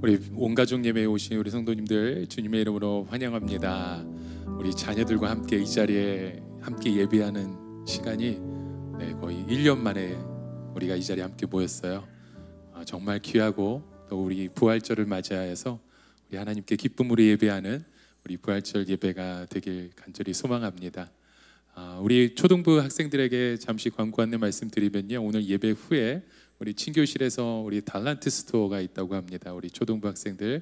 우리 온 가족 예배에 오신 우리 성도님들 주님의 이름으로 환영합니다. 우리 자녀들과 함께 이 자리에 함께 예배하는 시간이 거의 1년 만에 우리가 이 자리에 함께 모였어요. 정말 귀하고 또 우리 부활절을 맞이하여서 우리 하나님께 기쁨으로 예배하는 우리 부활절 예배가 되길 간절히 소망합니다. 우리 초등부 학생들에게 잠시 광고 안내 말씀드리면요, 오늘 예배 후에 우리 친교실에서 우리 달란트 스토어가 있다고 합니다. 우리 초등부 학생들,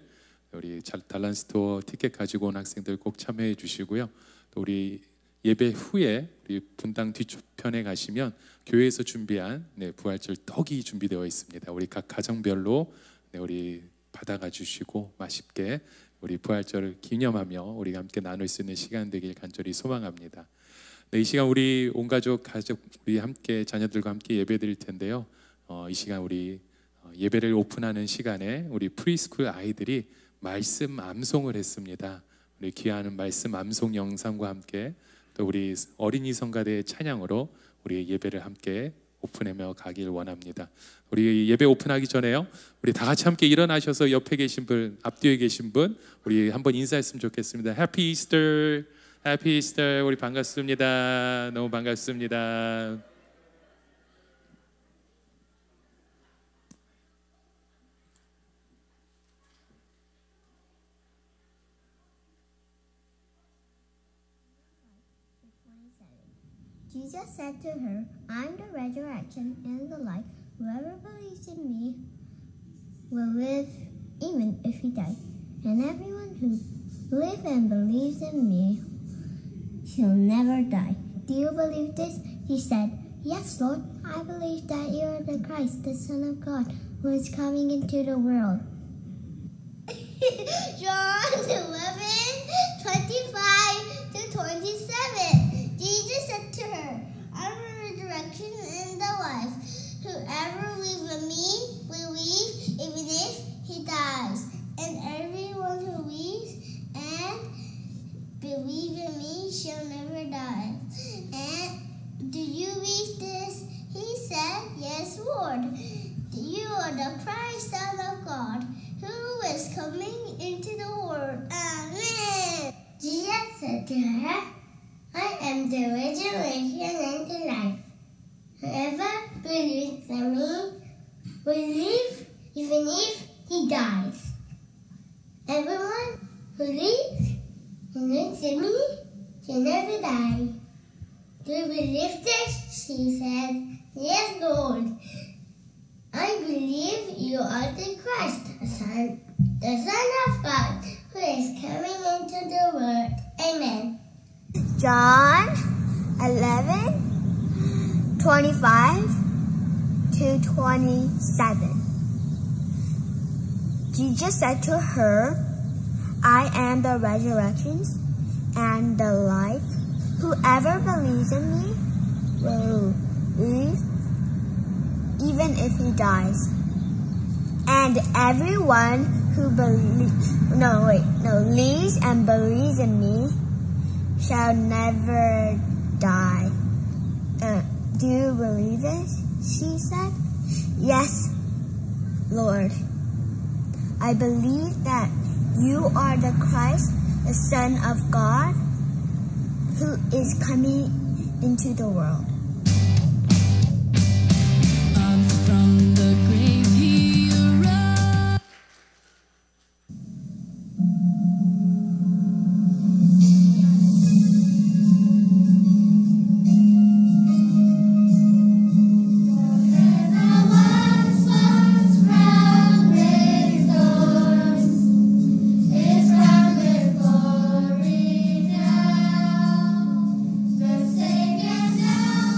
우리 달란트 스토어 티켓 가지고 온 학생들 꼭 참여해 주시고요. 또 우리 예배 후에 우리 분당 뒤편에 가시면 교회에서 준비한 부활절 떡이 준비되어 있습니다. 우리 각 가정별로 우리 받아가 주시고 맛있게 우리 부활절을 기념하며 우리가 함께 나눌 수 있는 시간 되길 간절히 소망합니다. 이 시간 우리 온 가족 우리 함께 자녀들과 함께 예배 드릴 텐데요. 이 시간 우리 예배를 오픈하는 시간에 우리 프리스쿨 아이들이 말씀 암송을 했습니다. 우리 귀한 말씀 암송 영상과 함께 또 우리 어린이 성가대의 찬양으로 우리 예배를 함께 오픈하며 가길 원합니다. 우리 예배 오픈하기 전에요, 우리 다 같이 함께 일어나셔서 옆에 계신 분, 앞뒤에 계신 분 우리 한번 인사했으면 좋겠습니다. 해피 이스터, 해피 이스터. 우리 반갑습니다. 너무 반갑습니다. Jesus said to her, I am the resurrection and the life. Whoever believes in me will live even if he dies. And everyone who lives and believes in me shall never die. Do you believe this? He said, Yes, Lord. I believe that you are the Christ, the Son of God, who is coming into the world. John 11:25-27. Jesus said to her, I am the resurrection and the life. Whoever believes in me will live even if he dies. And everyone who lives and believes in me shall never die. And do you believe this? He said, Yes, Lord. You are the Christ, Son of God, who is coming into the world. Amen. Jesus said to her, I am the resurrection and the life. Whoever believes in me will live even if he dies. Everyone who lives and lives in me shall never die. Do you believe this? She said, Yes, Lord. I believe you are the Christ, the Son of God, who is coming into the world. Amen. John 11:25-27. Jesus said to her, I am the resurrection and the life. Whoever believes in me will live even if he dies. And everyone who lives and believes in me shall never die. Do you believe this? She said. Yes, Lord. I believe that you are the Christ, the Son of God, who is coming into the world. From the grave he arose. Now, the Savior now.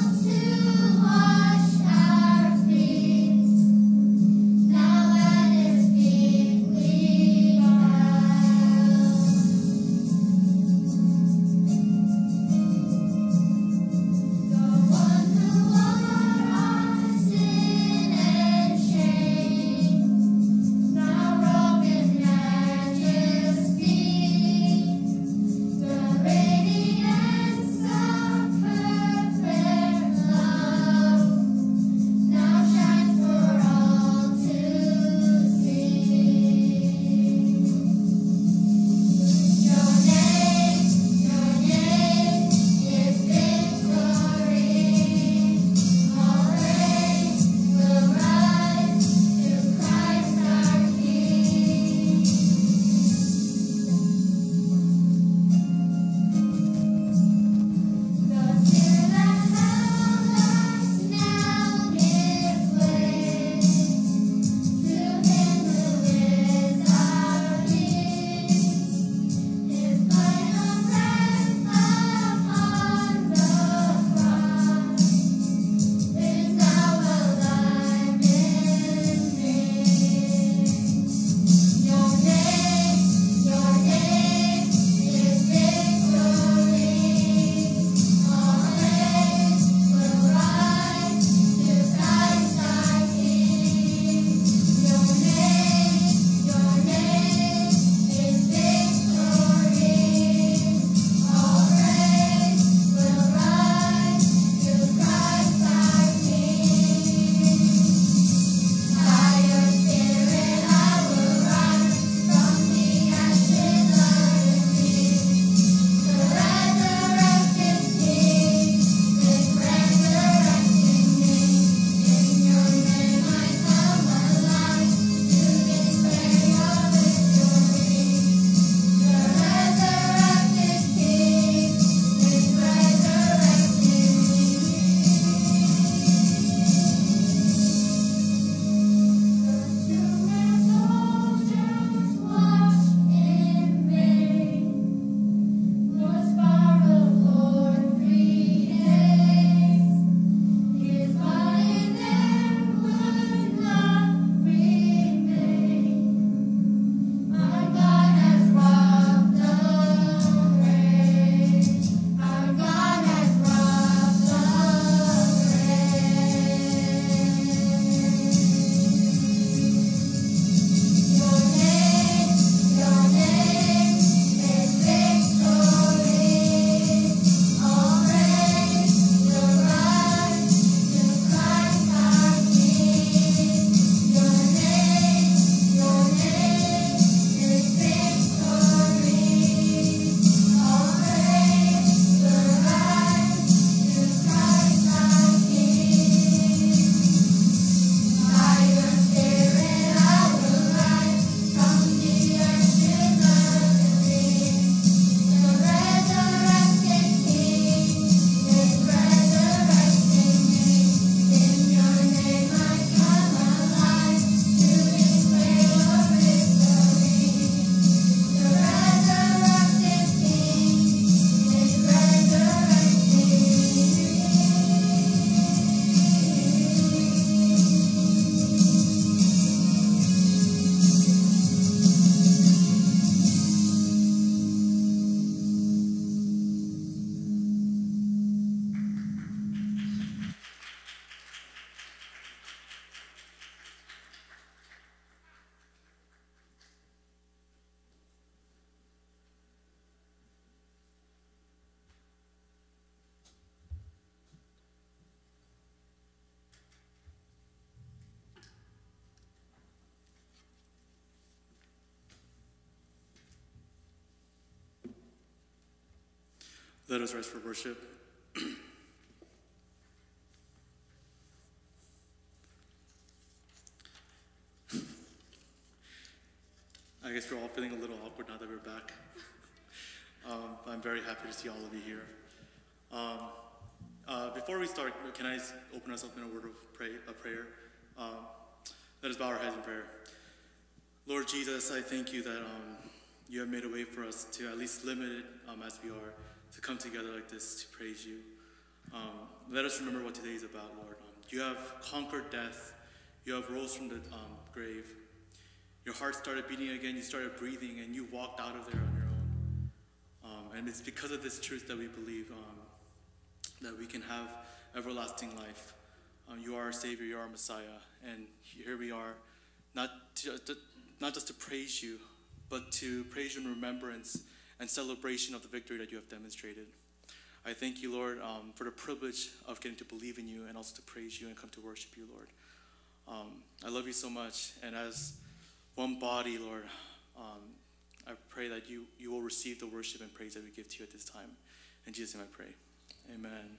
Let us rise for worship. I guess we're all feeling a little awkward now that we're back. I'm very happy to see all of you here. Before we start, can I open us up in a word of prayer? Let us bow our heads in prayer. Lord Jesus, I thank you that you have made a way for us to at least limited as we are to come together like this to praise you. Let us remember what today is about, Lord. You have conquered death. You have rose from the grave. Your heart started beating again. You started breathing, and you walked out of there on your own. And it's because of this truth that we believe that we can have everlasting life. You are our Savior. You are our Messiah. And here we are, not just to praise you, but to praise you in remembrance and celebration of the victory that you have demonstrated. I thank you, Lord, for the privilege of getting to believe in you and also to praise you and come to worship you, Lord. I love you so much, and as one body, Lord, I pray that you will receive the worship and praise that we give to you at this time. In Jesus' name I pray. Amen.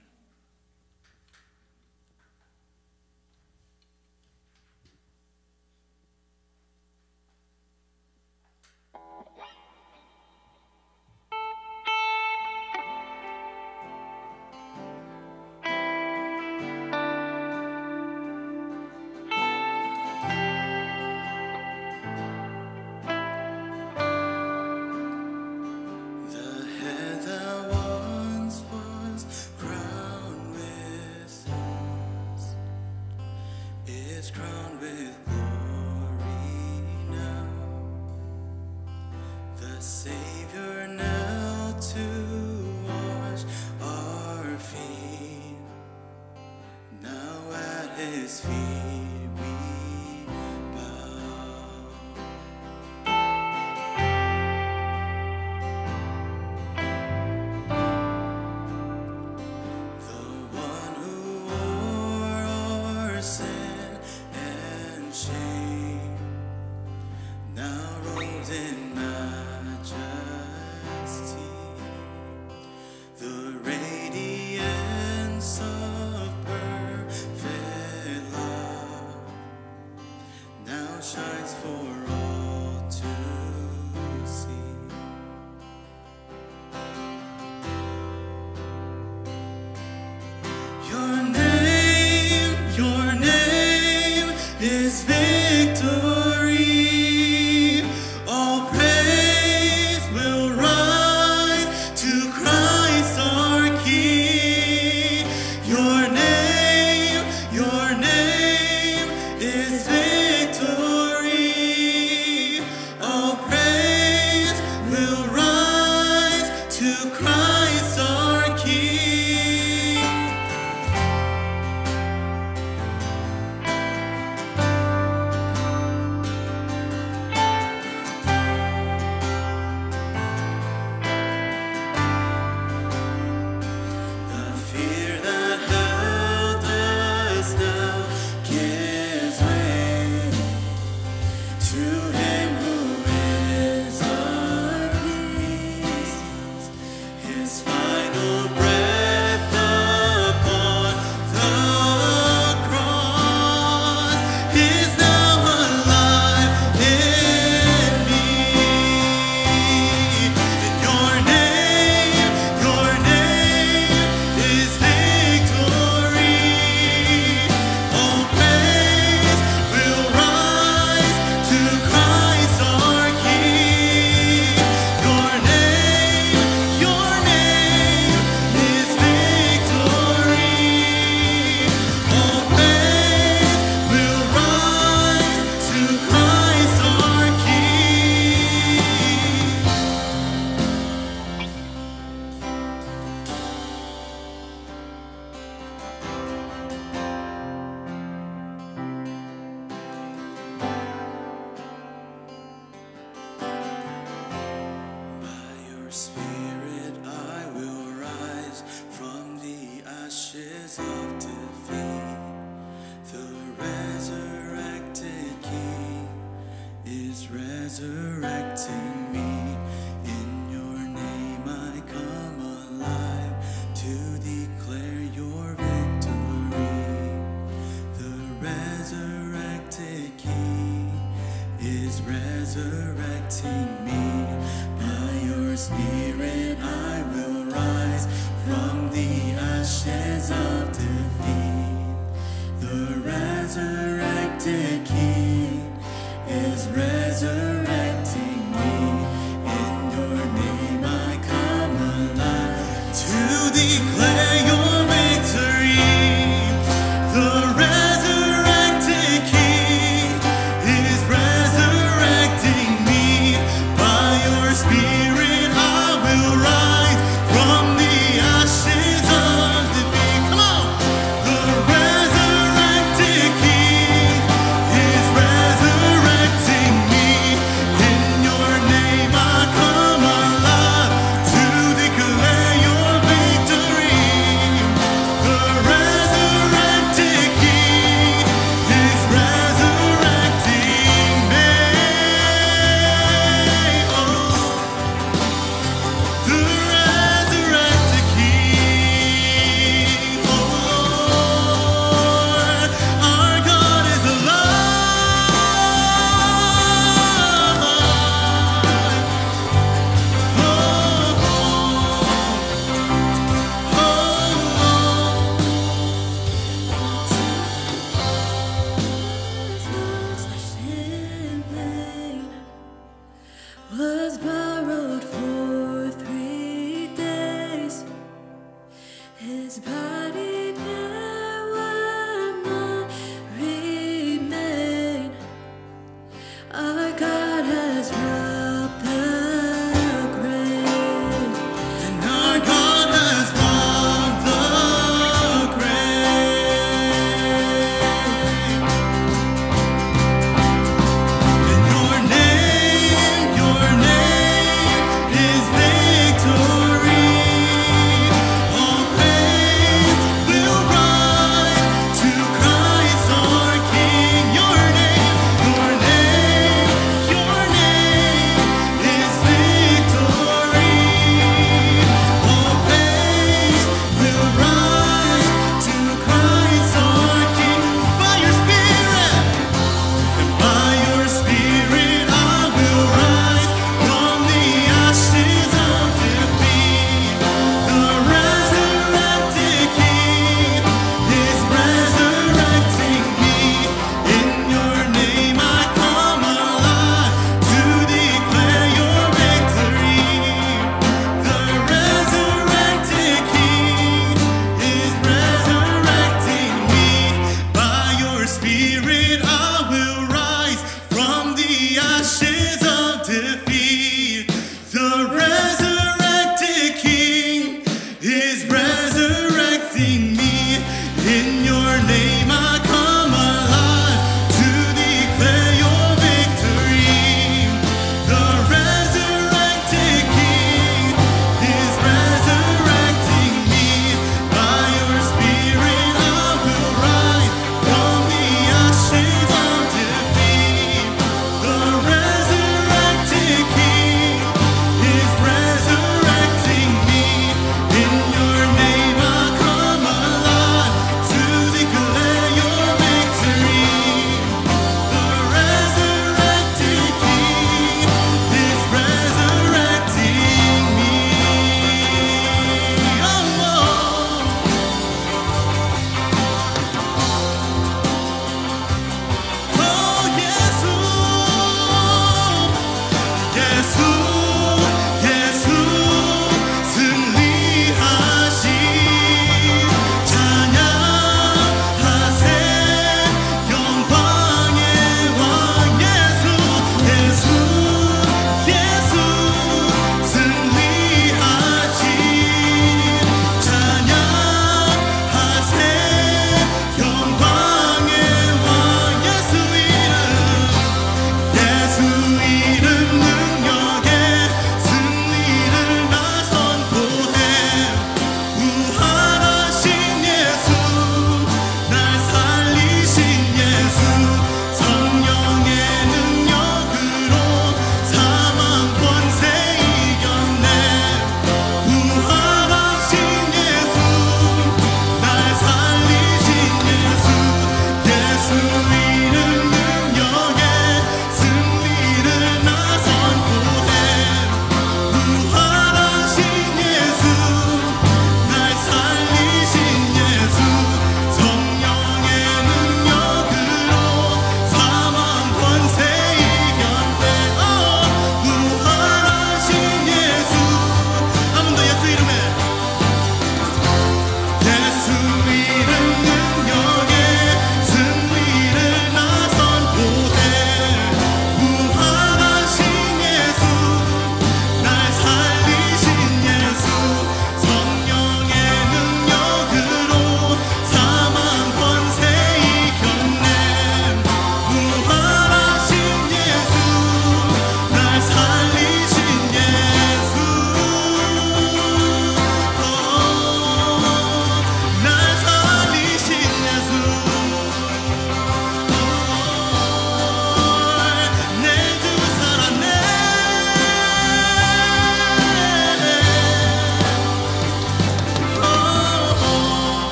declare your victory. The resurrected King is resurrecting me. By your Spirit I will rise from the ashes of defeat. Come on! The resurrected King is resurrecting me. In your name I come alive to declare your victory.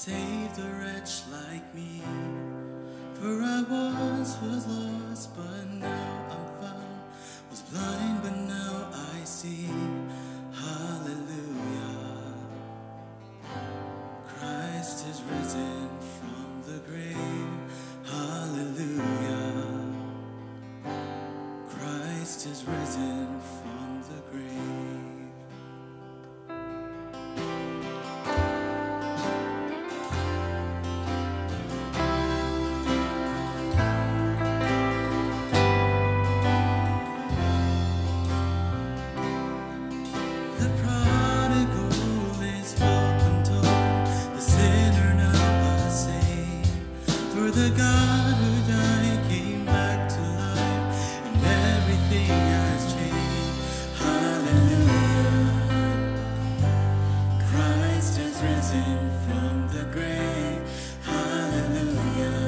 saved a wretch like me. For I once was lost, but now I'm found. Was blind, but now I see. Hallelujah. Christ is risen from the grave. Hallelujah. Christ is risen from the grave. The prodigal is welcomed home, the sinner now was saved. For the God who died came back to life, and everything has changed. Hallelujah. Christ is risen from the grave. Hallelujah.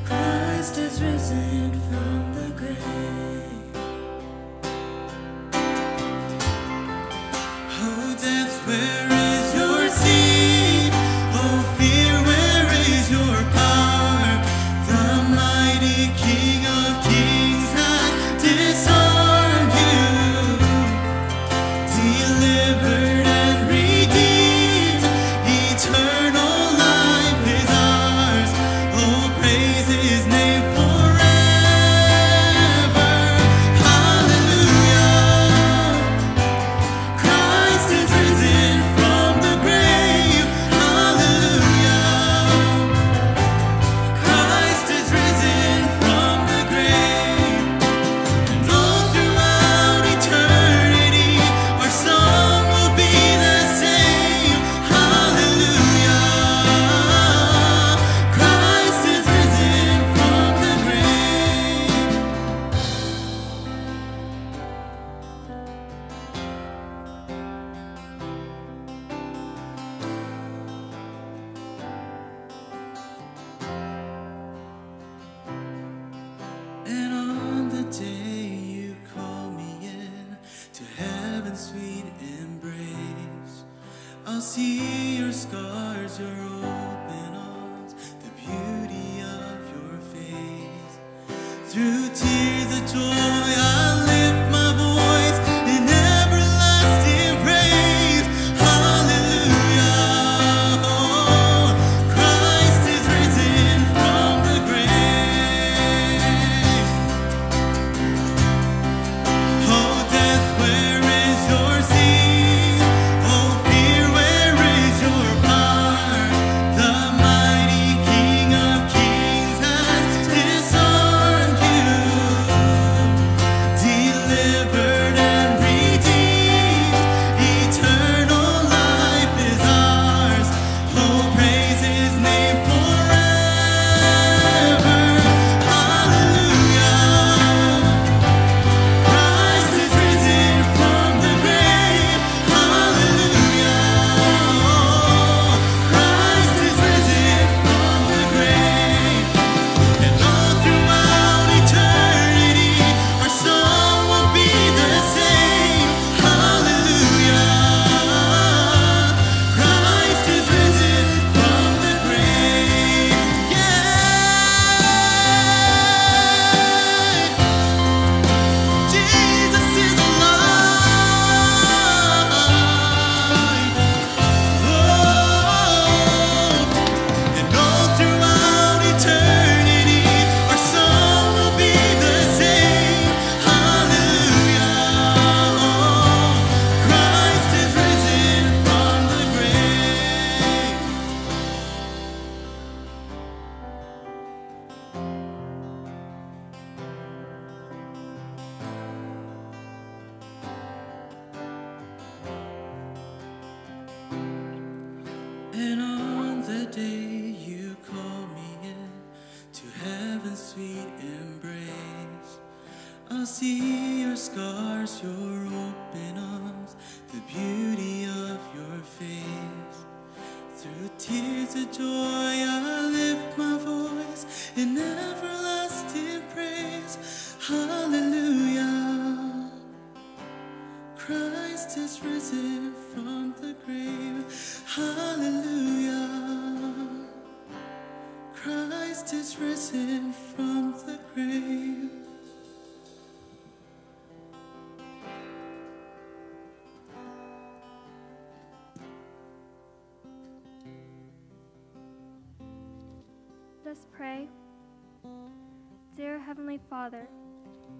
Christ is risen from the grave. Oh, death, where is your sting? Oh, fear, where is your power? The mighty King of Kings has disarmed you, delivered and redeemed. Eternal life is ours. Oh, praise His name forever. Hallelujah. Christ is risen from the grave. Hallelujah. Christ is risen from the grave. And all throughout eternity, our song will be the same. Hallelujah. Christ is risen from the grave. And on the day you call me in to heaven's sweet embrace, I'll see your scars, your open arms, the beauty of your face. Through tears of joy, I'll lift my voice in everlasting praise. Hallelujah. Oh, Christ is risen from the grave. Oh, death, where is your sting? Oh, fear, where is your power? The mighty King of Kings has disarmed you, delivered and redeemed. Eternal life is ours. Oh, praise His name forever. Hallelujah. Christ is risen from the grave. Hallelujah. Christ is risen from the grave. And all throughout eternity, our song will be the same. Hallelujah. Christ is risen from the grave. Yeah. Jesus is alive. Oh, and all throughout eternity, our song will be the same. Hallelujah. Christ is risen from the grave. And on the day you call me in to heaven's sweet embrace, I'll see your scars, your open arms, the beauty of your face. Through tears of joy, I lift my voice in everlasting praise. Hallelujah. Christ is risen from the grave. Hallelujah, Christ is risen from the grave. Let us pray. Dear Heavenly Father,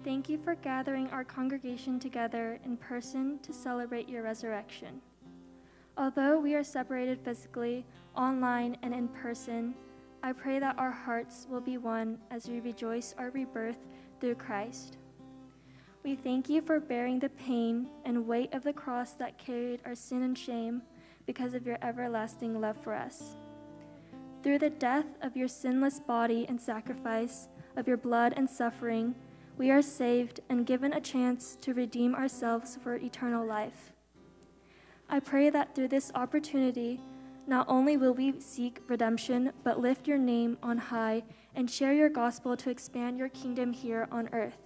thank you for gathering our congregation together in person to celebrate your resurrection. Although we are separated physically, online, and in person, I pray that our hearts will be one as we rejoice our rebirth through Christ. We thank you for bearing the pain and weight of the cross that carried our sin and shame because of your everlasting love for us. Through the death of your sinless body and sacrifice of your blood and suffering, we are saved and given a chance to redeem ourselves for eternal life. I pray that through this opportunity, not only will we seek redemption, but lift your name on high and share your gospel to expand your kingdom here on earth.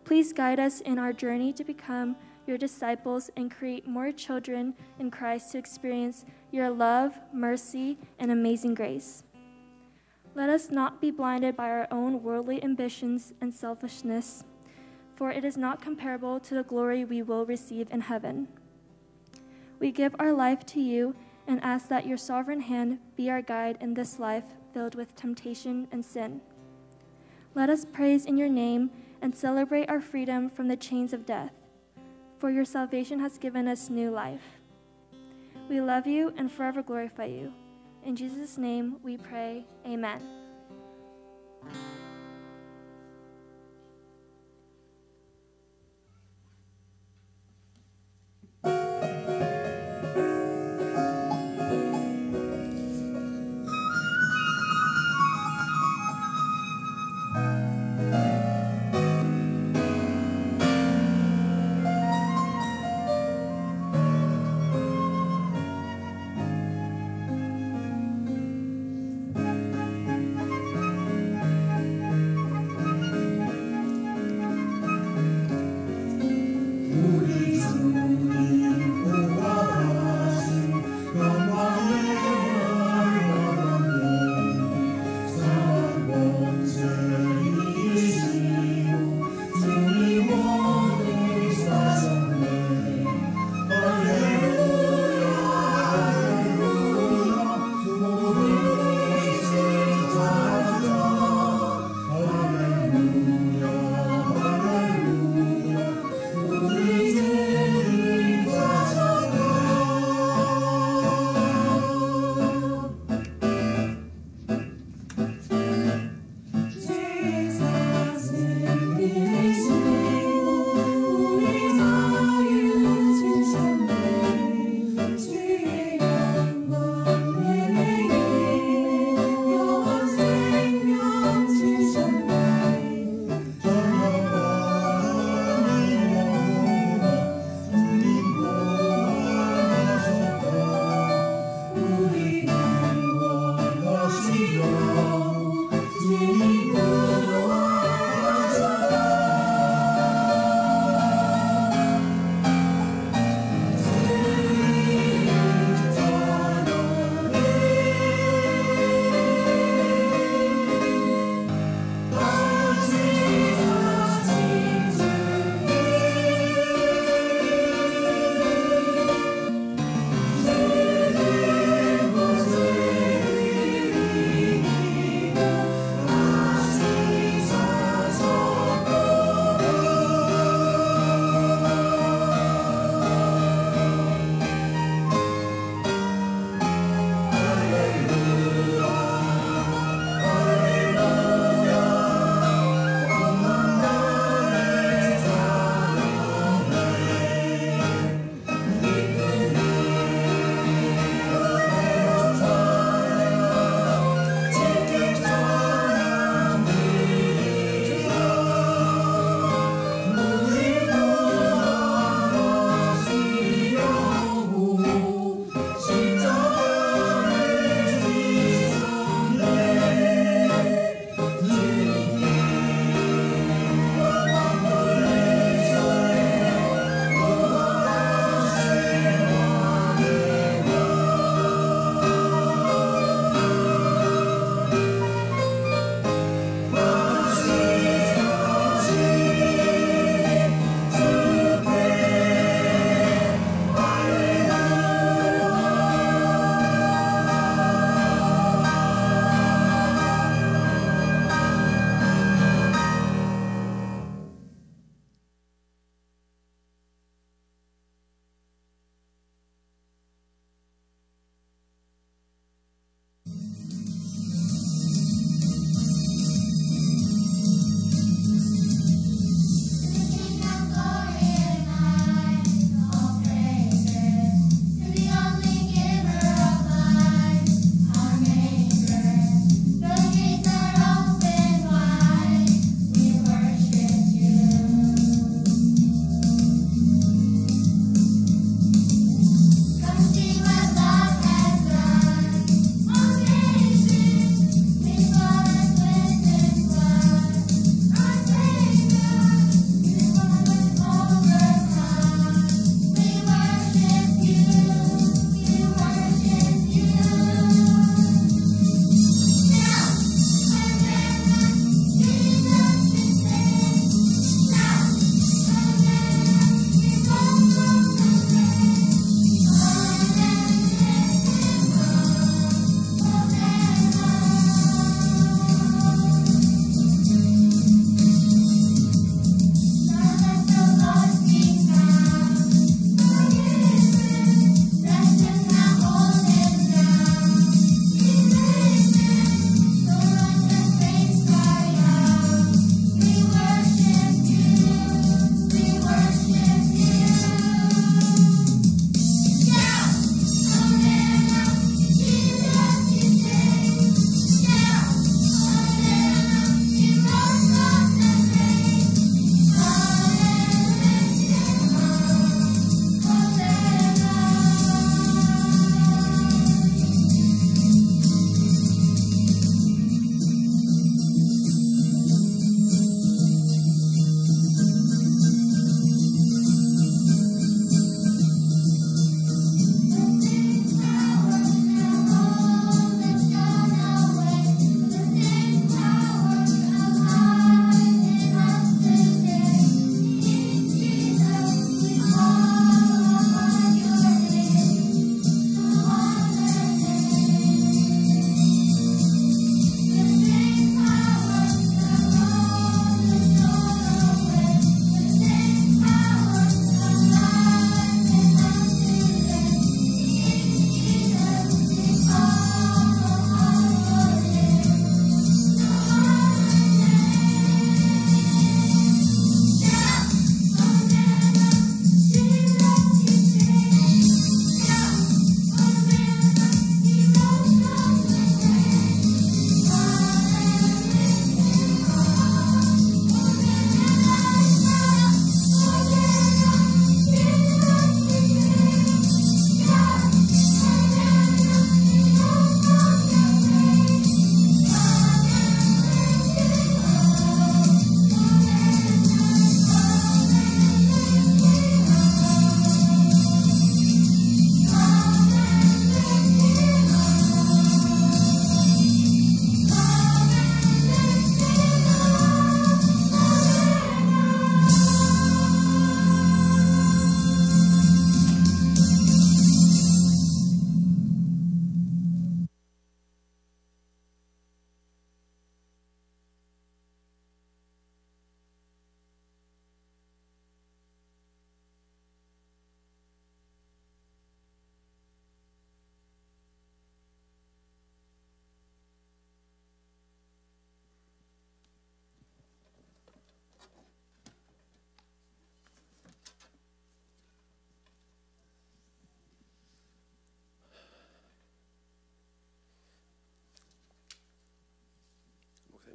Please guide us in our journey to become your disciples and create more children in Christ to experience your love, mercy, and amazing grace. Let us not be blinded by our own worldly ambitions and selfishness, for it is not comparable to the glory we will receive in heaven. We give our life to you and ask that your sovereign hand be our guide in this life filled with temptation and sin. Let us praise in your name and celebrate our freedom from the chains of death, for your salvation has given us new life. We love you and forever glorify you. In Jesus' name we pray, amen.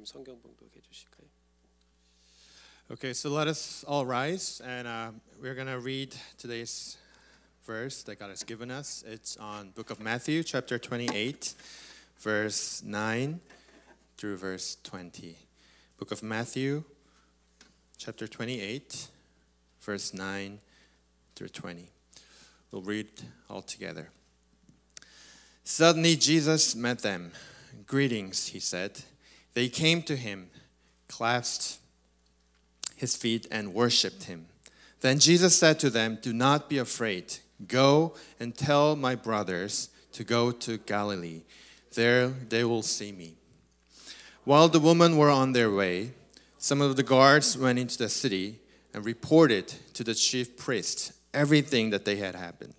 성경 봉독해 주실까요? Okay, so let us all rise, and we're going to read today's verse that God has given us. It's on book of Matthew, chapter 28, verse 9 through verse 20. Book of Matthew, chapter 28, verse 9 through 20. We'll read all together. Suddenly Jesus met them. Greetings, he said. They came to him, clasped his feet, and worshipped him. Then Jesus said to them, "Do not be afraid. Go and tell my brothers to go to Galilee. There they will see me." While the women were on their way, some of the guards went into the city and reported to the chief priests everything that had happened.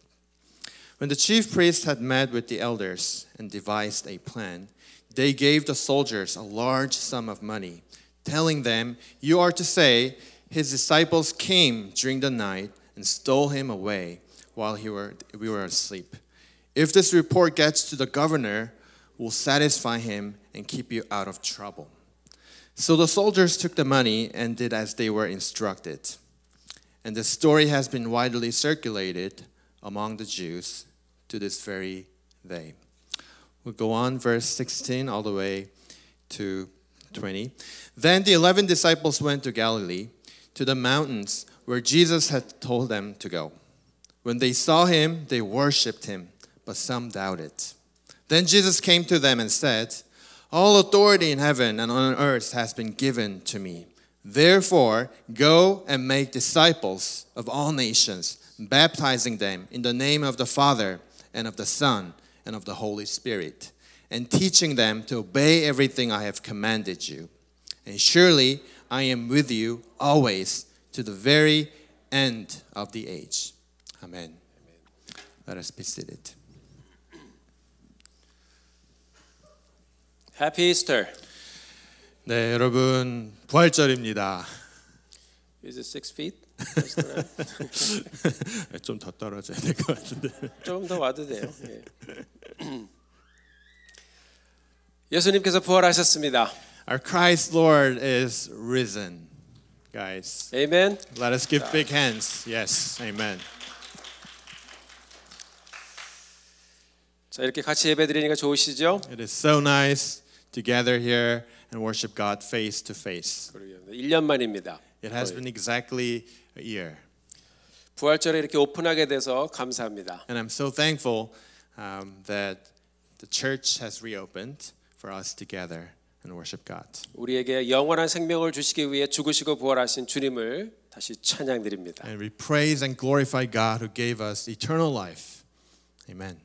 When the chief priests had met with the elders and devised a plan, they gave the soldiers a large sum of money, telling them, "You are to say, his disciples came during the night and stole him away while we were asleep. If this report gets to the governor, we'll satisfy him and keep you out of trouble." So the soldiers took the money and did as they were instructed. And the story has been widely circulated among the Jews to this very day. We'll go on, verse 16 all the way to 20. Then the 11 disciples went to Galilee, to the mountains where Jesus had told them to go. When they saw him, they worshipped him, but some doubted. Then Jesus came to them and said, "All authority in heaven and on earth has been given to me. Therefore, go and make disciples of all nations, baptizing them in the name of the Father and of the Son and of the Holy Spirit, and teaching them to obey everything I have commanded you. And surely I am with you always to the very end of the age." Amen. Let us be seated. Happy Easter. 네, 여러분 부활절입니다. Is it 6 feet? 좀 더 떨어져야 될 것 같은데. 조금 더 와도 돼요. 예. 예수님께서 부활하셨습니다. Our Christ Lord is risen, guys. Amen. Let us give big hands. Yes, amen. 자, 이렇게 같이 예배드리니까 좋으시죠? It is so nice to gather here and worship God face to face. 1년 만입니다. It has been exactly a year. 부활절에 이렇게 오픈하게 돼서 감사합니다. And I'm so thankful that the church has reopened for us to gather and worship God. 우리에게 영원한 생명을 주시기 위해 죽으시고 부활하신 주님을 다시 찬양드립니다. And we praise and glorify God who gave us eternal life. Amen.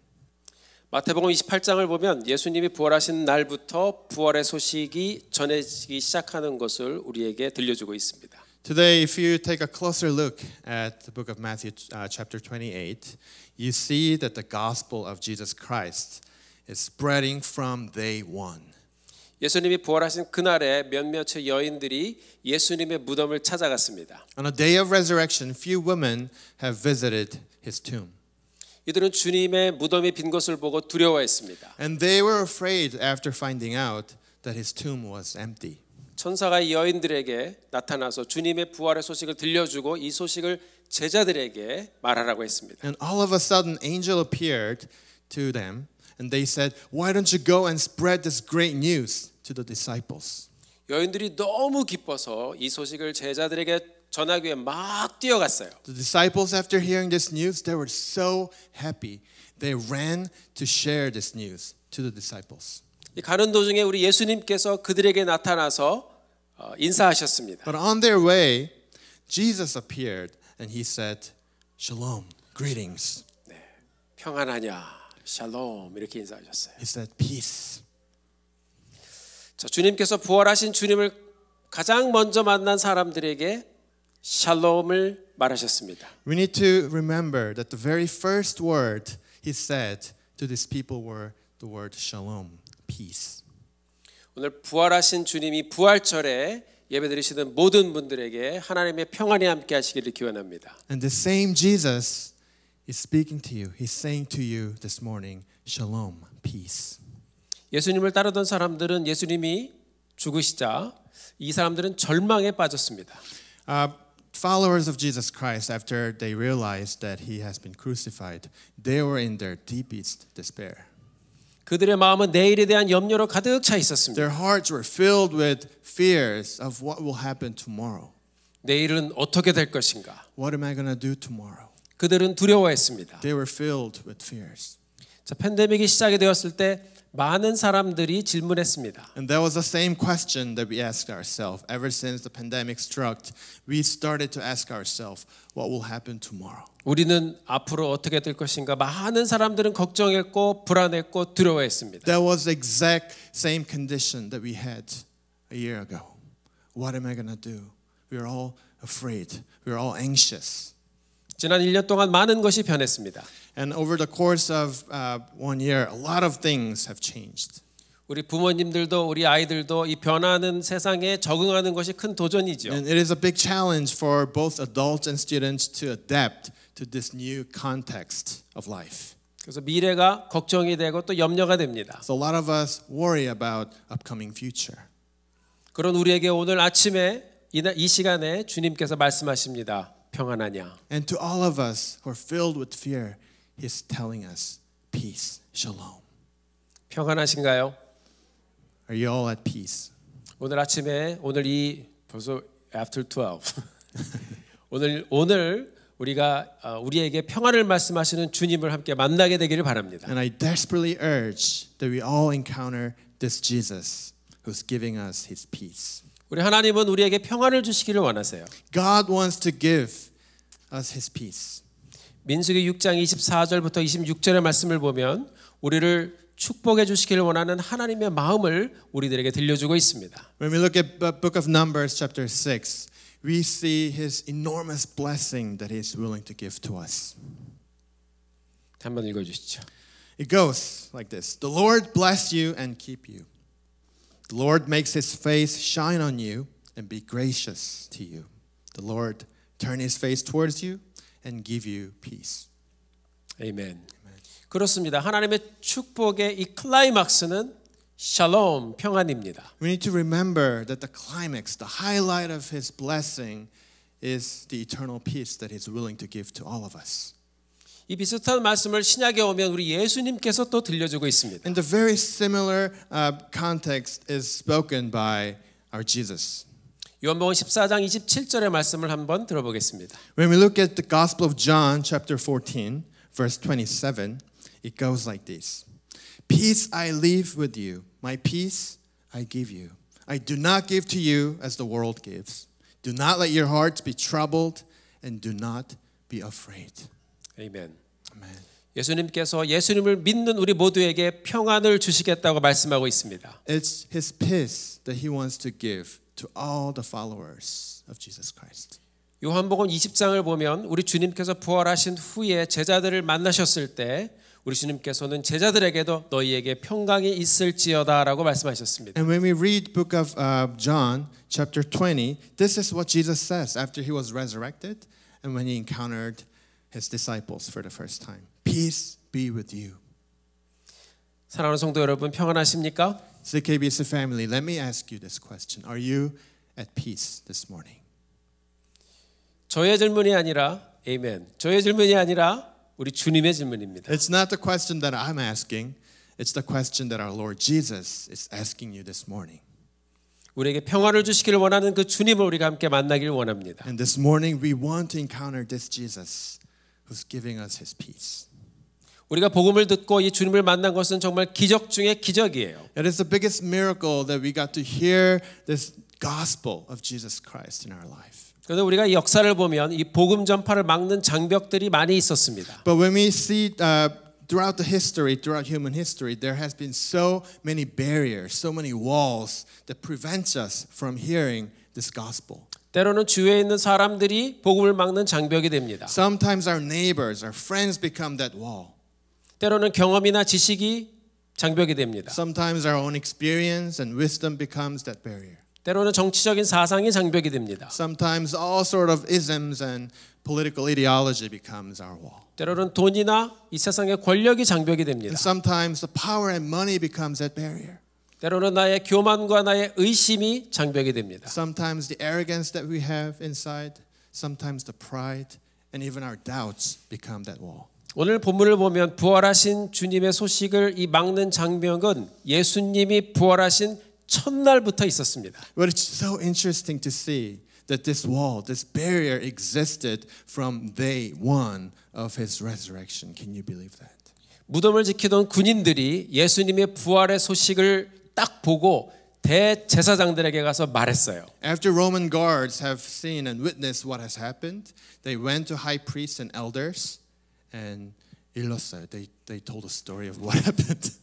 마태복음 28장을 보면 예수님이 부활하신 날부터 부활의 소식이 전해지기 시작하는 것을 우리에게 들려주고 있습니다. Today, if you take a closer look at the book of Matthew chapter 28, you see that the gospel of Jesus Christ is spreading from day one. 예수님이 부활하신 그날에 몇몇의 여인들이 예수님의 무덤을 찾아갔습니다. On a day of resurrection, few women have visited his tomb. 이들은 주님의 무덤이 빈 것을 보고 두려워했습니다. And they were afraid after finding out that his tomb was empty. 천사가 이 여인들에게 나타나서 주님의 부활의 소식을 들려주고 이 소식을 제자들에게 말하라고 했습니다. And all of a sudden, angel appeared to them, and they said, "Why don't you go and spread this great news to the disciples?" 여인들이 너무 기뻐서 이 소식을 제자들에게 전하기 위해 막 뛰어갔어요. The disciples, after hearing this news, they were so happy. They ran to share this news to the disciples. 이 가는 도중에 우리 예수님께서 그들에게 나타나서 인사하셨습니다. But on their way, Jesus appeared, and he said, "Shalom, greetings." 평안하냐, 샬롬 이렇게 인사하셨어요. He said, "Peace." 자, 주님께서 부활하신 주님을 가장 먼저 만난 사람들에게 샬롬을 말하셨습니다. We need to remember that the very first word he said to these people were the word shalom, peace. 오늘 부활하신 주님이 부활절에 예배드리시는 모든 분들에게 하나님의 평안이 함께 하시기를 기원합니다. And the same Jesus is speaking to you. He's saying to you this morning, shalom, peace. 예수님을 따르던 사람들은 예수님이 죽으시자 이 사람들은 절망에 빠졌습니다. Followers of Jesus Christ, after they realized that he has been crucified, they were in their deepest despair. 그들의 마음은 내일에 대한 염려로 가득 차 있었습니다. Their hearts were filled with fears of what will happen tomorrow. 내일은 어떻게 될 것인가? What am I going to do tomorrow? 그들은 두려워했습니다. They were filled with fears. 자, 팬데믹이 시작이 되었을 때 많은 사람들이 질문했습니다. And that was the same question that we asked ourselves. Ever since the pandemic struck, we started to ask ourselves, what will happen tomorrow? 우리는 앞으로 어떻게 될 것인가? 많은 사람들은 걱정했고 불안했고 두려워했습니다. That was the exact same condition that we had a year ago. What am I going to do? We are all afraid. We are all anxious. 지난 1년 동안 많은 것이 변했습니다. And over the course of 1 year, a lot of things have changed. 우리 부모님들도 우리 아이들도 이 변하는 세상에 적응하는 것이 큰 도전이죠. And it is a big challenge for both adults and students to adapt to this new context of life. 그래서 미래가 걱정이 되고 또 염려가 됩니다. So a lot of us worry about upcoming future. 그런 우리에게 오늘 아침에 이 시간에 주님께서 말씀하십니다. 평안하냐? And to all of us who are filled with fear, He's telling us, peace, shalom. 평안하신가요? Are you all at peace? 오늘 아침에 벌써 after 12. 오늘 우리가 우리에게 평안을 말씀하시는 주님을 함께 만나게 되기를 바랍니다. And I desperately urge that we all encounter this Jesus who's giving us His peace. 우리 하나님은 우리에게 평안을 주시기를 원하세요. God wants to give us His peace. 민수기 6장 24절부터 26절의 말씀을 보면 우리를 축복해 주시기를 원하는 하나님의 마음을 우리들에게 들려주고 있습니다. When we look at the book of Numbers chapter 6, we see His enormous blessing that He is willing to give to us. 한번 읽어 주시죠. It goes like this. The Lord bless you and keep you. The Lord makes His face shine on you and be gracious to you. The Lord turn His face towards you and give you peace. 아멘. 그렇습니다. 하나님의 축복의 이 클라이막스는 샬롬, 평안입니다. We need to remember that the climax, the highlight of His blessing is the eternal peace that He's willing to give to all of us. 이 비슷한 말씀을 신약에 오면 우리 예수님께서 또 들려주고 있습니다. And the very similar context is spoken by our Jesus. 요한복음 14장 27절의 말씀을 한번 들어보겠습니다. When we look at the Gospel of John chapter 14 verse 27, it goes like this. Peace I leave with you, my peace I give you. I do not give to you as the world gives. Do not let your hearts be troubled and do not be afraid. 아멘. Amen. 예수님께서 예수님을 믿는 우리 모두에게 평안을 주시겠다고 말씀하고 있습니다. It's His peace that He wants to give to all the followers of Jesus Christ. 요한복음 20장을 보면 우리 주님께서 부활하신 후에 제자들을 만나셨을 때 우리 주님께서는 제자들에게도 너희에게 평강이 있을지어다라고 말씀하셨습니다. And when we read book of John chapter 20, this is what Jesus says after He was resurrected and when He encountered His disciples for the first time. Peace be with you. 사랑하는 성도 여러분, 평안하십니까? CKBS family, let me ask you this question. Are you at peace this morning? 저의 질문이 아니라 아멘. 저의 질문이 아니라 우리 주님의 질문입니다. It's not the question that I'm asking. It's the question that our Lord Jesus is asking you this morning. 우리에게 평안을 주시기를 원하는 그 주님을 우리가 함께 만나기를 원합니다. And this morning we want to encounter this Jesus who's giving us His peace. 우리가 복음을 듣고 이 주님을 만난 것은 정말 기적 중에 기적이에요. It is the biggest miracle that we got to hear this gospel of Jesus Christ in our life. 그런데 우리가 이 역사를 보면 이 복음 전파를 막는 장벽들이 많이 있었습니다. But when we see throughout the history, throughout human history, there has been so many barriers, so many walls that prevent us from hearing this gospel. 때로는 주위에 있는 사람들이 복음을 막는 장벽이 됩니다. Sometimes our neighbors, our friends become that wall. 때로는 경험이나 지식이 장벽이 됩니다. Sometimes our own experience and wisdom becomes that barrier. 때로는 정치적인 사상이 장벽이 됩니다. Sometimes all sort of isms and political ideology becomes our wall. 때로는 돈이나 이 세상의 권력이 장벽이 됩니다. And sometimes the power and money becomes that barrier. 때로는 나의 교만과 나의 의심이 장벽이 됩니다. Sometimes the arrogance that we have inside, sometimes the pride, and even our doubts become that wall. 오늘 본문을 보면 부활하신 주님의 소식을 이 막는 장벽은 예수님이 부활하신 첫날부터 있었습니다. But it's so interesting to see that this wall, this barrier existed from day one of his resurrection. Can you believe that? 무덤을 지키던 군인들이 예수님의 부활의 소식을 딱 보고 대제사장들에게 가서 말했어요. After Roman guards have seen and witnessed what has happened, they went to high priests and elders and 일렀어요. They told a story of what happened.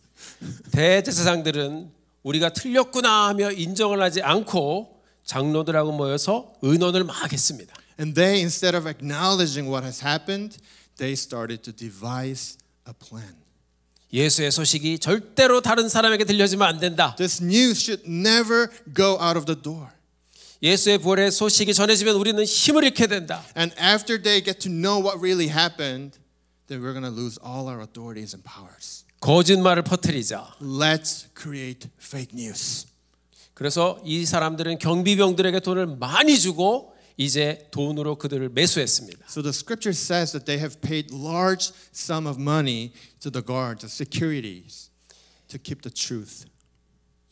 대제사장들은 우리가 틀렸구나 하며 인정을 하지 않고 장로들하고 모여서 의논을 막 했습니다. And they, instead of acknowledging what has happened, they started to devise a plan. 예수의 소식이 절대로 다른 사람에게 들려지면 안 된다. This news should never go out of the door. 예수의 부활의 소식이 전해지면 우리는 힘을 잃게 된다. And after they get to know what really happened, then we're going to lose all our authorities and powers. 거짓말을 퍼뜨리자. Let's create fake news. 그래서 이 사람들은 경비병들에게 돈을 많이 주고 이제 돈으로 그들을 매수했습니다. So the scripture says that they have paid large sum of money to the guards, the securities, to keep the truth.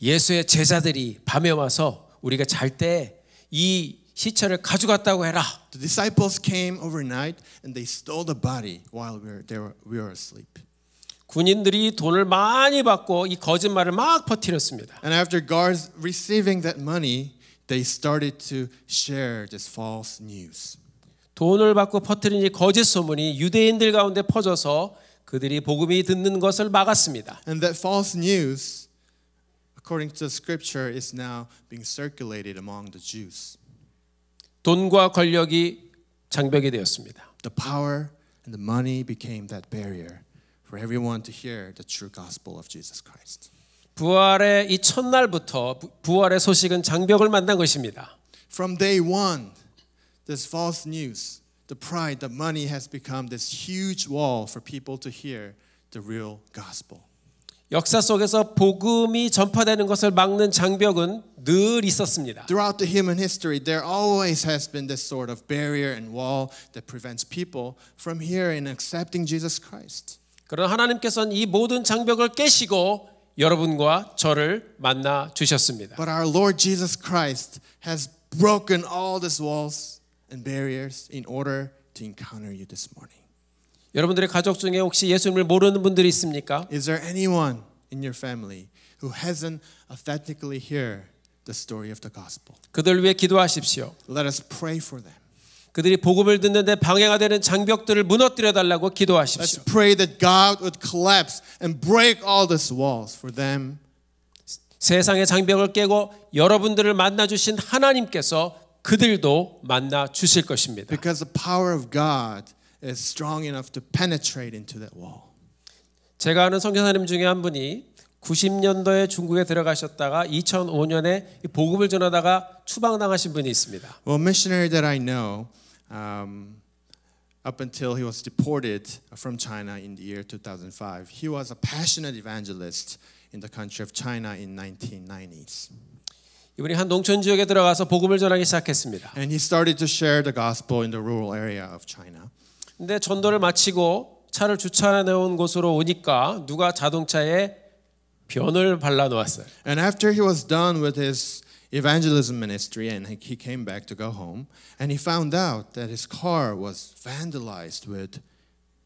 예수의 제자들이 밤에 와서 우리가 잘 때 이 시체를 가져갔다고 해라. The disciples came overnight and they stole the body while we were asleep. 군인들이 돈을 많이 받고 이 거짓말을 막 퍼뜨렸습니다. And after guards receiving that money, they started to share this false news. 돈을 받고 퍼뜨린 이 거짓 소문이 유대인들 가운데 퍼져서 그들이 복음이 듣는 것을 막았습니다. And that false news, according to the scripture, is now being circulated among the Jews. 돈과 권력이 장벽이 되었습니다. The power and the money became that barrier for everyone to hear the true gospel of Jesus Christ. 부활의 이 첫날부터 부활의 소식은 장벽을 만난 것입니다. From day one, this false news, the pride, the money has become this huge wall for people to hear the real gospel. 역사 속에서 복음이 전파되는 것을 막는 장벽은 늘 있었습니다. Throughout the human history, there always has been this sort of barrier and wall that prevents people from hearing and accepting Jesus Christ. 그러나 하나님께서는 이 모든 장벽을 깨시고 여러분과 저를 만나 주셨습니다. But our Lord Jesus Christ has broken all these walls and barriers in order to encounter you this morning. 여러분들의 가족 중에 혹시 예수님을 모르는 분들이 있습니까? Is there anyone in your family who hasn't authentically heard the story of the gospel? 그들 위해 기도하십시오. Let us pray for them. 그들이 복음을 듣는데 방해가 되는 장벽들을 무너뜨려 달라고 Let's 기도하십시오. pray that God would collapse and break all these walls for them. 세상의 장벽을 깨고 여러분들을 만나 주신 하나님께서 그들도 만나 주실 것입니다. Because the power of God is strong enough to penetrate into that wall. 제가 아는 선교사님 중에 한 분이 90년도에 중국에 들어가셨다가 2005년에 복음을 전하다가 추방당하신 분이 있습니다. Well, a missionary that I know, up until he was deported from China in the year 2005, he was a passionate evangelist in the country of China in 1990s. 이분이 한 농촌 지역에 들어가서 복음을 전하기 시작했습니다. And he started to share the gospel in the rural area of China. 근데 전도를 마치고 차를 주차해 놓은 곳으로 오니까 누가 자동차에 변을 발라 놓았어요. And after he was done with his evangelism ministry and he came back to go home, and he found out that his car was vandalized with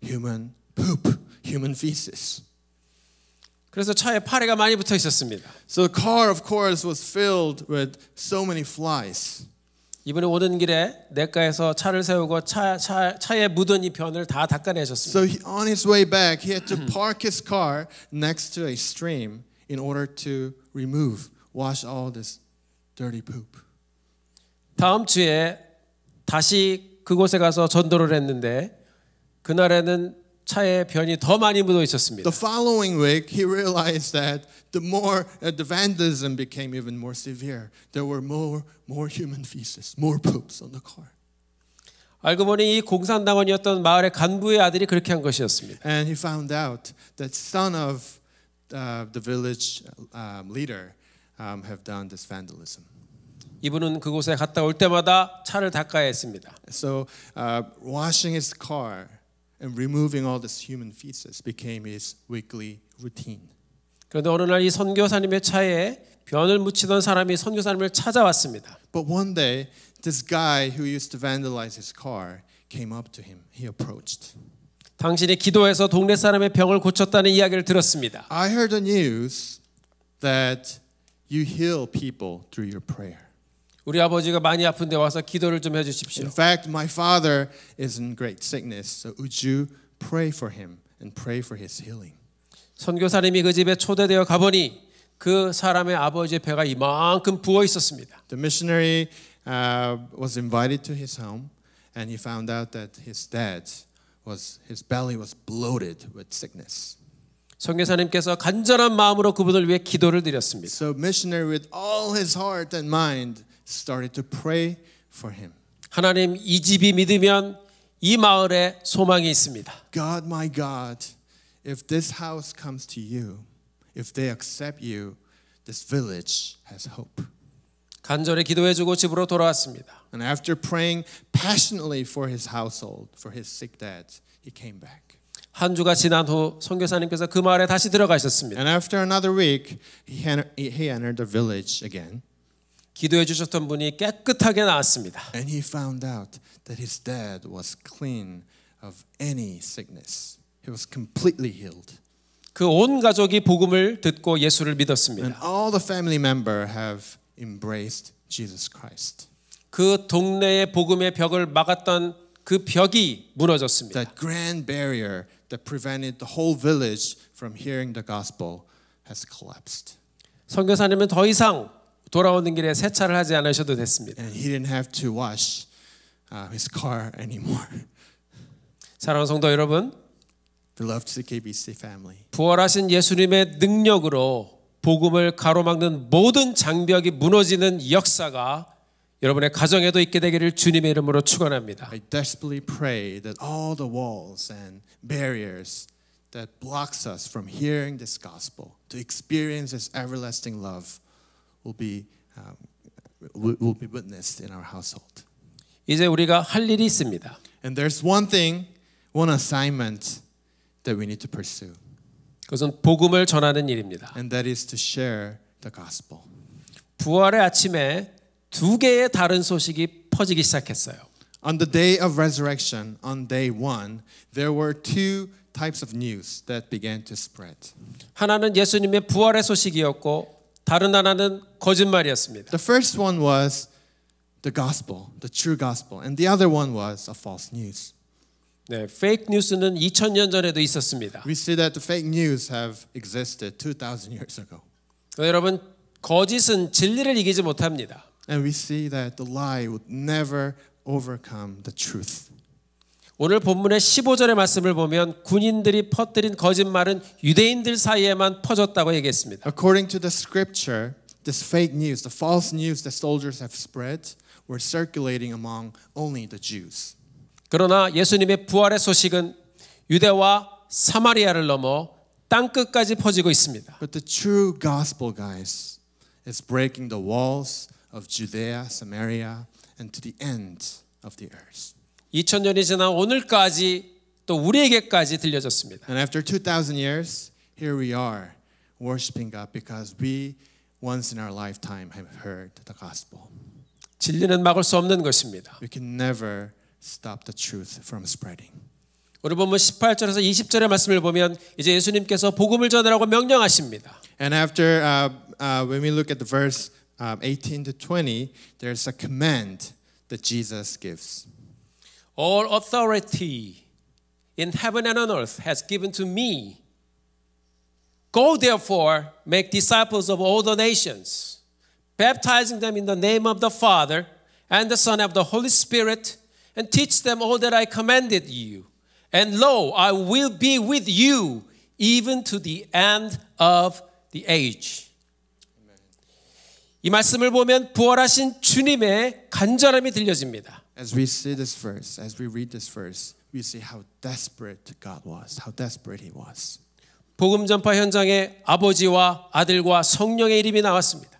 human poop, human feces. 그래서 차에 파리가 많이 붙어 있었습니다. So the car, of course, was filled with so many flies. 이분이 오는 길에 내과에서 차를 세우고 차에 묻은 이 변을 다 닦아내셨습니다. So on his way back, he had to park his car next to a stream in order to wash all this dirty poop. 다음 주에 다시 그곳에 가서 전도를 했는데 그날에는 차에 변이 더 많이 묻어 있었습니다. The following week, he realized that the vandalism became even more severe. There were more human feces, more poops on the car. 알고 보니 이 공산당원이었던 마을의 간부의 아들이 그렇게 한 것이었습니다. And he found out that son of the village leader have done this vandalism. 이분은 그곳에 갔다 올 때마다 차를 닦아야 했습니다. So washing his car and removing all this human feces became his weekly routine. 그런데 어느 날 이 선교사님의 차에 변을 묻히던 사람이 선교사님을 찾아왔습니다. But one day, this guy who used to vandalize his car came up to him. He approached. 당신이 기도해서 동네 사람의 병을 고쳤다는 이야기를 들었습니다. I heard the news that you heal people through your prayer. 우리 아버지가 많이 아픈데 와서 기도를 좀 해주십시오. In fact, my father is in great sickness, so would you pray for him and pray for his healing? 선교사님이 그 집에 초대되어 가보니 그 사람의 아버지의 배가 이만큼 부어 있었습니다. The missionary was invited to his home, and he found out that his belly was bloated with sickness. 선교사님께서 간절한 마음으로 그분을 위해 기도를 드렸습니다. So missionary with all his heart and mind started to pray for him. 하나님, 이 집이 믿으면 이 마을에 소망이 있습니다. God, my God, if this house comes to you, if they accept you, this village has hope. 간절히 기도해주고 집으로 돌아왔습니다. And after praying passionately for his household, for his sick dad, he came back. 한 주가 지난 후 선교사님께서 그 마을에 다시 들어가셨습니다. And after another week, he entered the village again. 기도해 주셨던 분이 깨끗하게 나았습니다. And he found out that his dad was clean of any sickness. He was completely healed. 그 온 가족이 복음을 듣고 예수를 And 믿었습니다. all the family members have embraced Jesus Christ. 그 동네의 복음의 벽을 막았던 그 벽이 무너졌습니다. That grand barrier that prevented the whole village from hearing the gospel has collapsed. 선교사님은 더 이상 돌아오는 길에 세차를 하지 않으셔도 됐습니다. And he didn't have to wash his car anymore. 사랑하는 성도 여러분, Beloved CKBC family. 부활하신 예수님의 능력으로 복음을 가로막는 모든 장벽이 무너지는 역사가 여러분의 가정에도 있게 되기를 주님의 이름으로 축원합니다. I desperately pray that all the walls and barriers that blocks us from hearing this gospel, to experience this everlasting love, will be witnessed in our household. 이제 우리가 할 일이 있습니다. And there's one thing, one assignment that we need to pursue, 그것은 복음을 전하는 일입니다. and that is to share the gospel. 부활의 아침에 두 개의 다른 소식이 퍼지기 시작했어요. On the day of resurrection, on day one, there were two types of news that began to spread. 하나는 예수님의 부활의 소식이었고 다른 하나는 거짓말이었습니다. The first one was the gospel, the true gospel, and the other one was a false news. 네, 페이크 뉴스는 2000년 전에도 있었습니다. We see that the fake news have existed 2,000 years ago. 여러분, 거짓은 진리를 이기지 못합니다. And we see that the lie would never overcome the truth. 오늘 본문의 15절의 말씀을 보면 군인들이 퍼뜨린 거짓말은 유대인들 사이에만 퍼졌다고 얘기했습니다. According to the scripture, this fake news, the false news that soldiers have spread, were circulating among only the Jews. 그러나 예수님의 부활의 소식은 유대와 사마리아를 넘어 땅 끝까지 퍼지고 있습니다. But the true gospel, guys, is breaking the walls of Judea, Samaria, and to the end of the earth. 2000년이 지난 오늘까지 또 우리에게까지 들려졌습니다. And after 2,000 years, here we are worshiping God because we once in our lifetime have heard the gospel. 진리는 막을 수 없는 것입니다. We can never stop the truth from spreading. 우리 본문 18절에서 20절의 말씀을 보면 이제 예수님께서 복음을 전하라고 명령하십니다. And after when we look at the verse 18 to 20, there's a command that Jesus gives. All authority in heaven and on earth has given to me. Go therefore, make disciples of all the nations, baptizing them in the name of the Father and the Son and of the Holy Spirit, and teach them all that I commanded you. And lo, I will be with you even to the end of the age. 이 말씀을 보면 부활하신 주님의 간절함이 들려집니다. As we see this verse, as we read this verse, we see how desperate God was, how desperate He was. 복음 전파 현장에 아버지와 아들과 성령의 이름이 나왔습니다.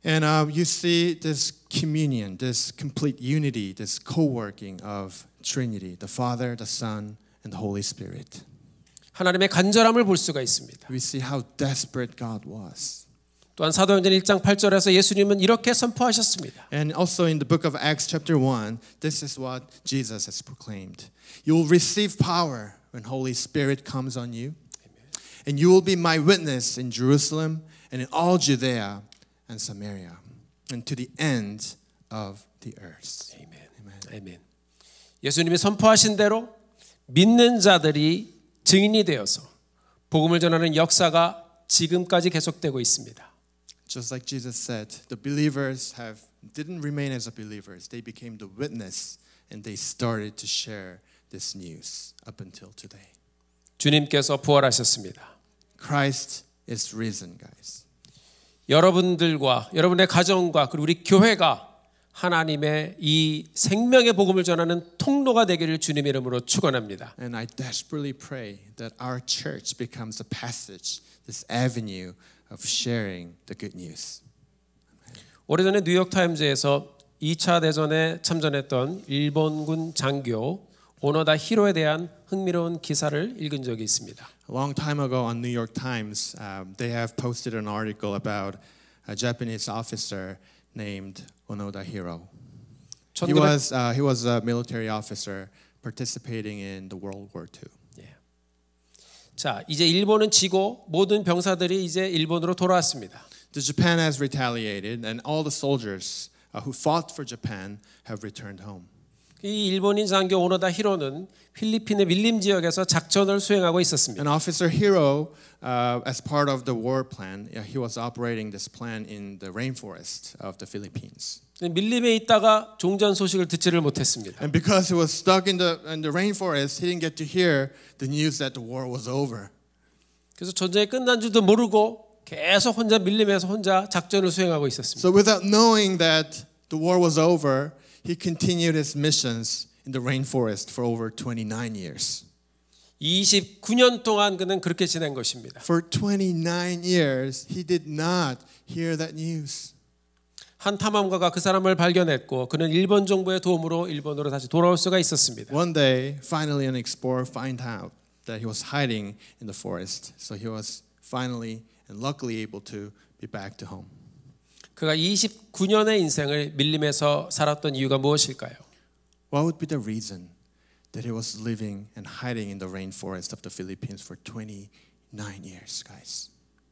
And you see this communion, this complete unity, this co-working of Trinity, the Father, the Son, and the Holy Spirit. 하나님의 간절함을 볼 수가 있습니다. We see how desperate God was. 또한 사도행전 1장 8절에서 예수님은 이렇게 선포하셨습니다. And also in the book of Acts chapter 1, this is what Jesus has proclaimed. You will receive power when Holy Spirit comes on you. And you will be my witness in Jerusalem and in all Judea and Samaria and to the end of the earth. 아멘. 예수님이 선포하신 대로 믿는 자들이 증인이 되어서 복음을 전하는 역사가 지금까지 계속되고 있습니다. Just like Jesus said, the believers didn't remain as believers. They became the witness and they started to share this news up until today. 주님께서 부활하셨습니다. Christ is risen, guys. 여러분들과 여러분의 가정과 그리고 우리 교회가 하나님의 이 생명의 복음을 전하는 통로가 되기를 주님의 이름으로 축원합니다. And I desperately pray that our church becomes a passage, this avenue of sharing the good news. 오래전에 뉴욕 타임즈에서 2차 대전에 참전했던 일본군 장교 오노다 히로에 대한 흥미로운 기사를 읽은 적이 있습니다. A long time ago on New York Times, they have posted an article about a Japanese officer named Onoda Hiro. He was a military officer participating in the World War II. 자, 이제 일본은 지고 모든 병사들이 이제 일본으로 돌아왔습니다. The Japan has retaliated, and all the soldiers who fought for Japan have returned home. 이 일본인 장교 오노다 히로는 필리핀의 밀림 지역에서 작전을 수행하고 있었습니다. An officer Hiro, as part of the war plan, he was operating this plan in the rainforest of the Philippines. 밀림에 있다가 종전 소식을 듣지를 못했습니다. And because he was stuck in the rainforest, he didn't get to hear the news that the war was over. 그래서 전쟁이 끝난 줄도 모르고 계속 혼자 밀림에서 혼자 작전을 수행하고 있었습니다. So without knowing that the war was over, he continued his missions in the rainforest for over 29 years. 29년 동안 그는 그렇게 지낸 것입니다. For 29 years, he did not hear that news. 한 탐험가가 그 사람을 발견했고 그는 일본 정부의 도움으로 일본으로 다시 돌아올 수가 있었습니다. One day, finally an explorer found out that he was hiding in the forest. So he was finally and luckily able to be back to home. 그가 29년의 인생을 밀림에서 살았던 이유가 무엇일까요? What would be the reason that he was living and hiding in the rainforest of the Philippines for 29 years, guys?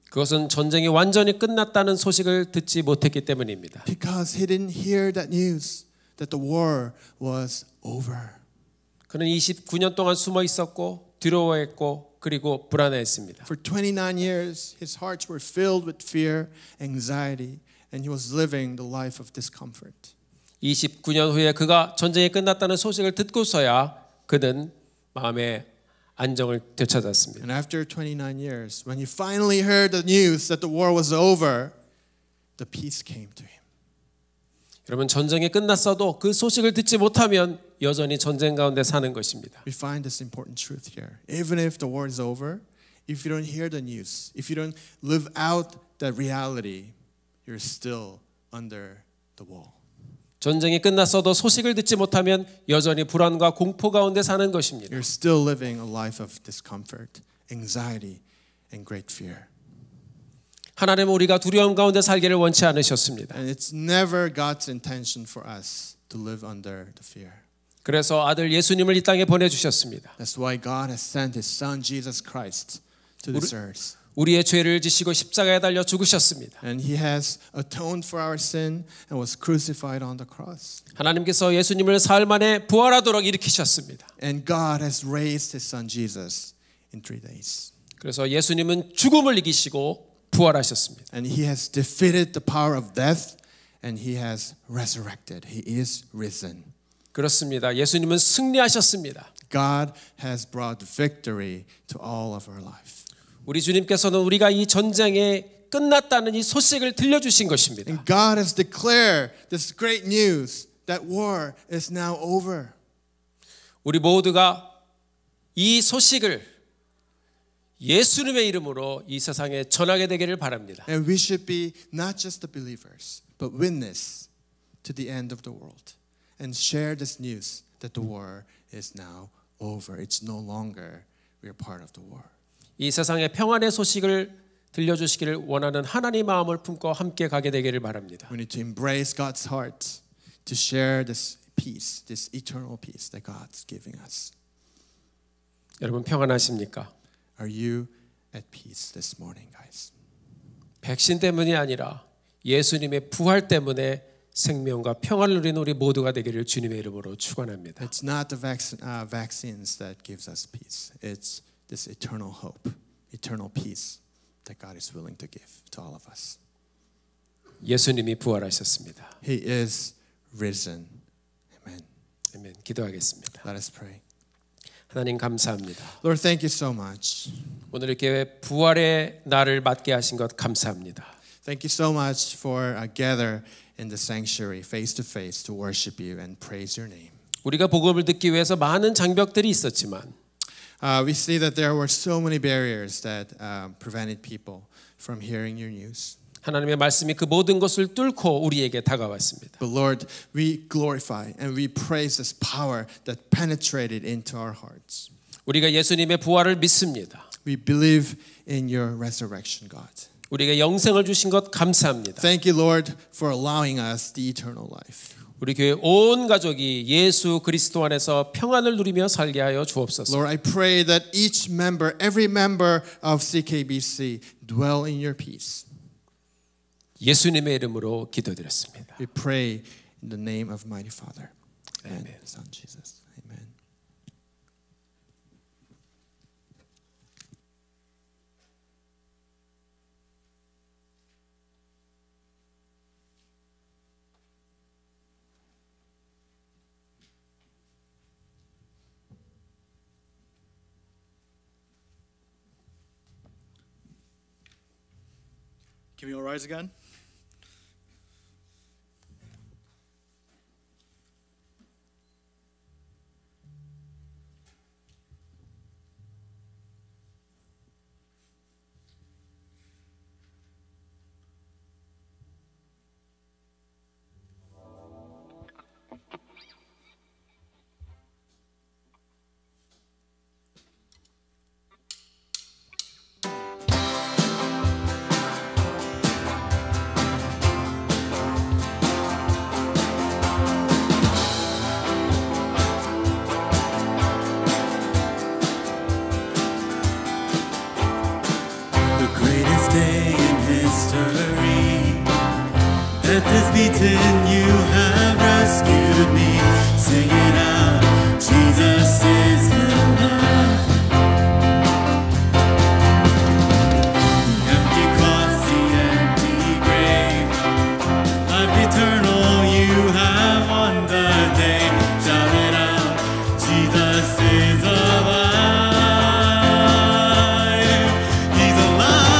그것은 전쟁이 완전히 끝났다는 소식을 듣지 못했기 때문입니다. Because he didn't hear that news that the war was over. 그는 29년 동안 숨어 있었고 두려워했고 그리고 불안해했습니다. For 29 years, his hearts were filled with fear, anxiety, and he was living the life of discomfort. 29년 후에 그가 전쟁이 끝났다는 소식을 듣고서야 그는 마음의 안정을 되찾았습니다. And after 29 years, when he finally heard the news that the war was over, the peace came to him. 여러분 전쟁이 끝났어도 그 소식을 듣지 못하면 여전히 전쟁 가운데 사는 것입니다. We find this important truth here. Even if the war is over, if you don't hear the news, if you don't live out that reality, you're still under the wall. 전쟁이 끝났어도 소식을 듣지 못하면 여전히 불안과 공포 가운데 사는 것입니다. You're still living a life of discomfort, anxiety, and great fear. 하나님은 우리가 두려움 가운데 살기를 원치 않으셨습니다. And it's never God's intention for us to live under the fear. 그래서 아들 예수님을 이 땅에 보내주셨습니다. That's why God has sent His Son Jesus Christ to this earth. 우리의 죄를 지시고 십자가에 달려 죽으셨습니다. And He has atoned for our sin and was crucified on the cross. 하나님께서 예수님을 사흘 만에 부활하도록 일으키셨습니다. And God has raised His Son Jesus in 3 days. 그래서 예수님은 죽음을 이기시고 부활하셨습니다. And He has defeated the power of death and He has resurrected. He is risen. 그렇습니다. 예수님은 승리하셨습니다. God has brought victory to all of our life. 우리 주님께서는 우리가 이 전쟁에 끝났다는 이 소식을 들려주신 것입니다. And God has declared this great news that war is now over. 우리 모두가 이 소식을 예수님의 이름으로 이 세상에 전하게 되기를 바랍니다. And we should be not just the believers, but witness to the end of the world and share this news that the war is now over. It's no longer we are part of the war. 이 세상의 평안의 소식을 들려주시기를 원하는 하나님 마음을 품고 함께 가게 되기를 바랍니다. We need to embrace God's heart to share this peace, this eternal peace that God's giving us. 여러분 평안하십니까? Are you at peace this morning, guys? 백신 때문이 아니라 예수님의 부활 때문에 생명과 평안을 누리는 우리 모두가 되기를 주님의 이름으로 축원합니다. It's not the vaccines that gives us peace. It's this eternal hope, eternal peace that God is willing to give to all of us. 예수님이 부활하셨습니다. He is risen. Amen. 아멘. 기도하겠습니다. Let us pray. 하나님 감사합니다. Lord, thank you so much. 오늘 이렇게 부활의 날을 맞게 하신 것 감사합니다. Thank you so much for gather in the sanctuary face to face to worship you and praise your name. 우리가 복음을 듣기 위해서 많은 장벽들이 있었지만 We see that there were so many barriers that prevented people from hearing your news. 하나님의 말씀이 그 모든 것을 뚫고 우리에게 다가왔습니다. But Lord, we glorify and we praise this power that penetrated into our hearts. 우리가 예수님의 부활을 믿습니다. We believe in your resurrection, God. 우리에게 영생을 주신 것 감사합니다. Thank you, Lord, for allowing us the eternal life. 우리 교회 온 가족이 예수 그리스도 안에서 평안을 누리며 살게 하여 주옵소서. Lord, I pray that each member, every member of CKBC dwell in your peace. 예수님의 이름으로 기도드렸습니다. We pray in the name of mighty Father and Amen. Son Jesus. Amen. Can we all rise again? Death has beaten, you have rescued me. Sing it out, Jesus is enough. Empty cross, the empty grave, life eternal, you have won the day. Shout it out, Jesus is alive. He's alive.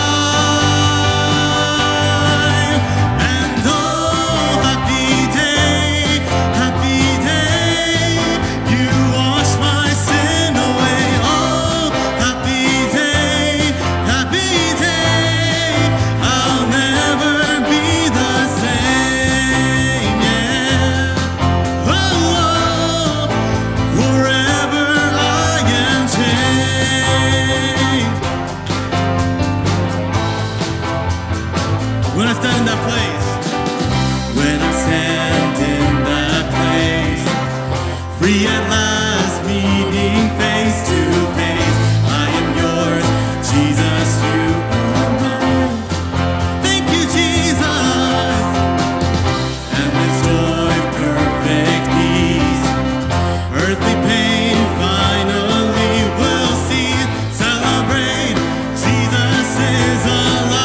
When I stand in that place, when I stand in that place, free at last, meeting face to face, I am yours, Jesus, you are mine. Thank you, Jesus. And this joy, perfect peace, earthly pain, finally will see, celebrate, Jesus is alive.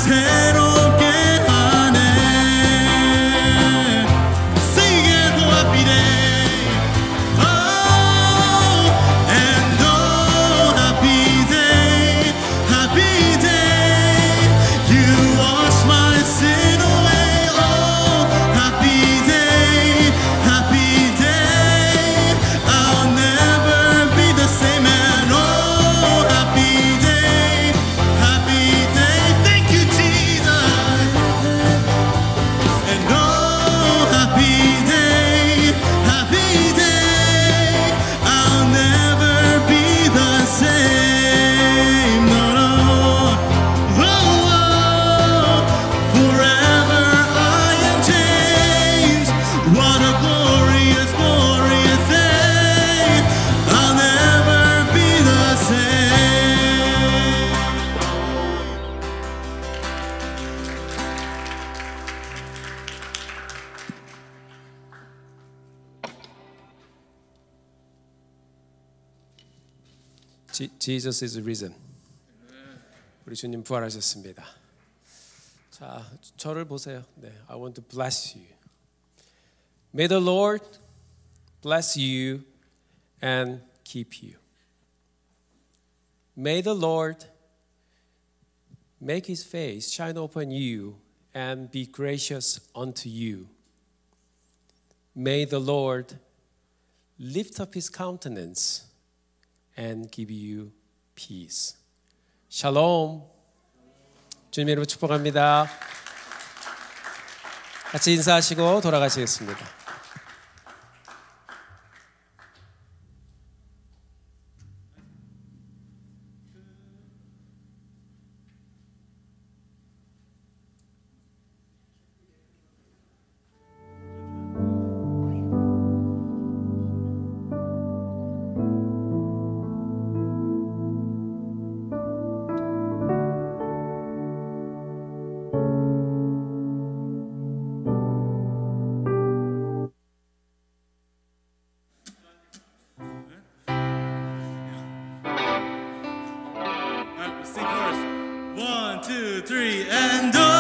새롭게 하네. Sing it, oh happy day. Oh, and oh happy day, happy day. You wash my sin away. Oh, happy day, happy day. I'll never be the same man. Oh, happy day, happy day. Thank you, Jesus. And oh, happy day, happy day. I'll never be the same. No, no. Oh, oh. Forever I am changed. What a glorious, glorious day. I'll never be the same. Jesus is risen. 우리 주님 부활하셨습니다. 자, 저를 보세요. 네, I want to bless you. May the Lord bless you and keep you. May the Lord make his face shine upon you and be gracious unto you. May the Lord lift up his countenance and give you peace. 샬롬. 주님 이름으로 축복합니다. 같이 인사하시고 돌아가시겠습니다. All right, let's sing chorus. 1, 2, 3, and oh.